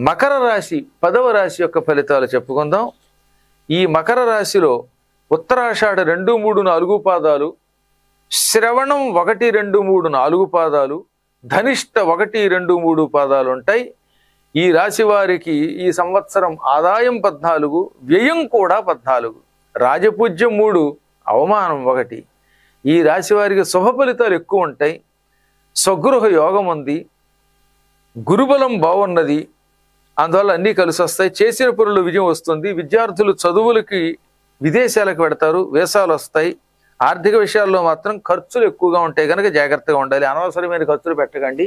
మకర రాశి 10వ రాశి యొక్క ఫలితాలు చెప్పుకుందాం. ఈ మకర రాశిలో ఉత్తరాషాఢ 2, 3, 4 పాదాలు, శ్రవణం 1, 2, 3, 4 పాదాలు, ధనిష్ట 1, 2, 3 పాదాలు ఉంటాయి. ఈ రాశి వారికి ఈ సంవత్సరం ఆదాయం 14, వ్యయం కూడా 14, రాజపూజ్యం 3, అవమానం 1. ఈ రాశి వారికి శుభ ఫలితాలు ఎక్కువ ఉంటాయి. స్వగృహ యోగం ఉంది, గురుబలం బాగున్నది, అందువల్ల అన్నీ కలిసి వస్తాయి. చేసిన పనులు విజయం వస్తుంది. విద్యార్థులు చదువులకి విదేశాలకు పెడతారు, వేసాలు వస్తాయి. ఆర్థిక విషయాల్లో మాత్రం ఖర్చులు ఎక్కువగా ఉంటాయి కనుక జాగ్రత్తగా ఉండాలి. అనవసరమైన ఖర్చులు పెట్టకండి.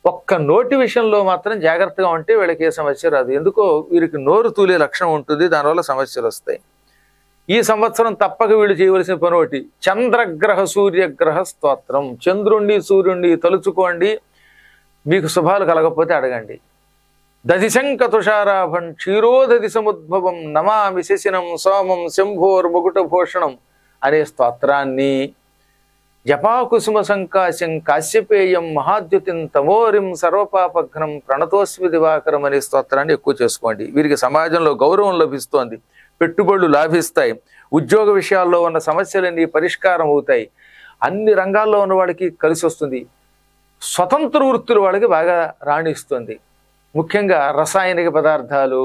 ఒక్క నోటి విషయంలో మాత్రం జాగ్రత్తగా ఉంటే వీళ్ళకి ఏ సమస్య రాదు. ఎందుకో వీరికి నోరు తూలే లక్షణం ఉంటుంది, దానివల్ల సమస్యలు వస్తాయి. ఈ సంవత్సరం తప్పక వీళ్ళు చేయవలసిన పని ఒకటి, చంద్రగ్రహ సూర్యగ్రహ స్తోత్రం. చంద్రుణ్ణి సూర్యుణ్ణి తలుచుకోండి. మీకు శుభాలు కలగకపోతే అడగండి. దధిశంక తుషారాభం క్షీరోదధి సముద్భవం నమామి శశినం సోమం శంభోర్ముకుట భూషణం అనే స్తోత్రాన్ని, జపాకుసుమ సంకాశం కాశ్యపేయం మహాద్యుతిం తమోరిం సర్వపాపఘ్నం ప్రణతోస్మి దివాకరం అనే స్తోత్రాన్ని ఎక్కువ చేసుకోండి. వీరికి సమాజంలో గౌరవం లభిస్తోంది, పెట్టుబడులు లాభిస్తాయి, ఉద్యోగ విషయాల్లో ఉన్న సమస్యలన్నీ పరిష్కారం అవుతాయి, అన్ని రంగాల్లో ఉన్న వాళ్ళకి కలిసి వస్తుంది, స్వతంత్ర వృత్తుల వాళ్ళకి బాగా రాణిస్తుంది. ముఖ్యంగా రసాయనిక పదార్థాలు,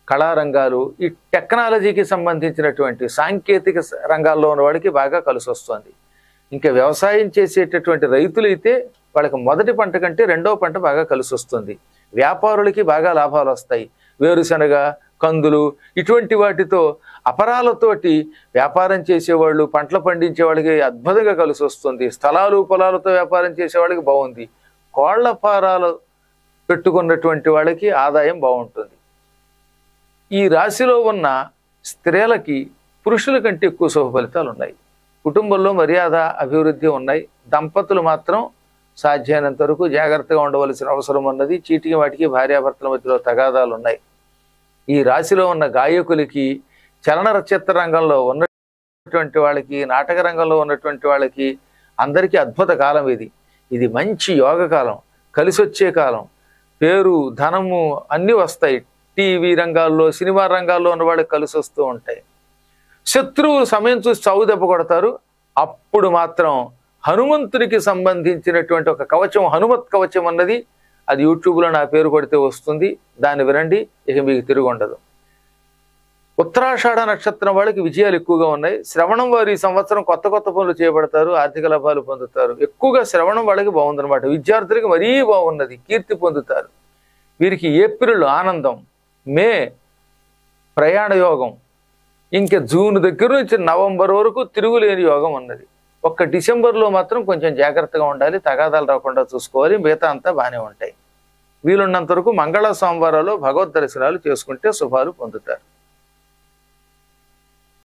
కళారంగాలు, ఈ టెక్నాలజీకి సంబంధించినటువంటి సాంకేతిక రంగాల్లో ఉన్న వాడికి బాగా కలిసి వస్తుంది. ఇంకా వ్యవసాయం చేసేటటువంటి రైతులైతే వాళ్ళకి మొదటి పంట కంటే రెండవ పంట బాగా కలిసి వస్తుంది. వ్యాపారులకి బాగా లాభాలు వస్తాయి. వేరుశనగ, కందులు ఇటువంటి వాటితో అపరాలతోటి వ్యాపారం చేసేవాళ్ళు, పంటలు పండించే వాళ్ళకి అద్భుతంగా కలిసి వస్తుంది. స్థలాలు పొలాలతో వ్యాపారం చేసే వాళ్ళకి బాగుంది. కోళ్ల ఫారాలు పెట్టుకున్నటువంటి వాళ్ళకి ఆదాయం బాగుంటుంది. ఈ రాశిలో ఉన్న స్త్రీలకి పురుషుల కంటే ఎక్కువ శుభ ఫలితాలు ఉన్నాయి. కుటుంబంలో మర్యాద, అభివృద్ధి ఉన్నాయి. దంపతులు మాత్రం సాధ్యమైనంత వరకు జాగ్రత్తగా ఉండవలసిన అవసరం ఉన్నది. చీటికి వాటికి భార్యాభర్తల మధ్యలో తగాదాలు ఉన్నాయి. ఈ రాశిలో ఉన్న గాయకులకి, చలనచిత్ర రంగంలో ఉన్నటువంటి వాళ్ళకి, నాటక రంగంలో ఉన్నటువంటి వాళ్ళకి అందరికీ అద్భుత కాలం ఇది. ఇది మంచి యోగ కాలం, కలిసి వచ్చే కాలం. పేరు, ధనము అన్నీ వస్తాయి. టీవీ రంగాల్లో, సినిమా రంగాల్లో ఉన్న వాళ్ళకి కలిసి వస్తూ ఉంటాయి. శత్రువులు సమయం చూసి చావు దెబ్బ కొడతారు. అప్పుడు మాత్రం హనుమంతునికి సంబంధించినటువంటి ఒక కవచం, హనుమత్ కవచం అన్నది, అది యూట్యూబ్లో నా పేరు కొడితే వస్తుంది, దాన్ని వినండి, ఇక మీకు తిరుగు ఉండదు. ఉత్తరాషాఢ నక్షత్రం వాళ్ళకి విజయాలు ఎక్కువగా ఉన్నాయి. శ్రవణం వారు ఈ సంవత్సరం కొత్త కొత్త పనులు చేపడతారు, ఆర్థిక లాభాలు పొందుతారు. ఎక్కువగా శ్రవణం వాళ్ళకి బాగుందన్నమాట. విద్యార్థులకి మరీ బాగున్నది, కీర్తి పొందుతారు. వీరికి ఏప్రిల్ ఆనందం, మే ప్రయాణ యోగం, ఇంకా జూన్ దగ్గర నుంచి నవంబర్ వరకు తిరుగులేని యోగం ఉన్నది. ఒక్క డిసెంబర్లో మాత్రం కొంచెం జాగ్రత్తగా ఉండాలి, తగాదాలు రాకుండా చూసుకోవాలి. మిగతా అంతా బాగానే ఉంటాయి. వీలున్నంత వరకు మంగళ సోమవారాలు భగవద్ దర్శనాలు చేసుకుంటే శుభాలు పొందుతారు.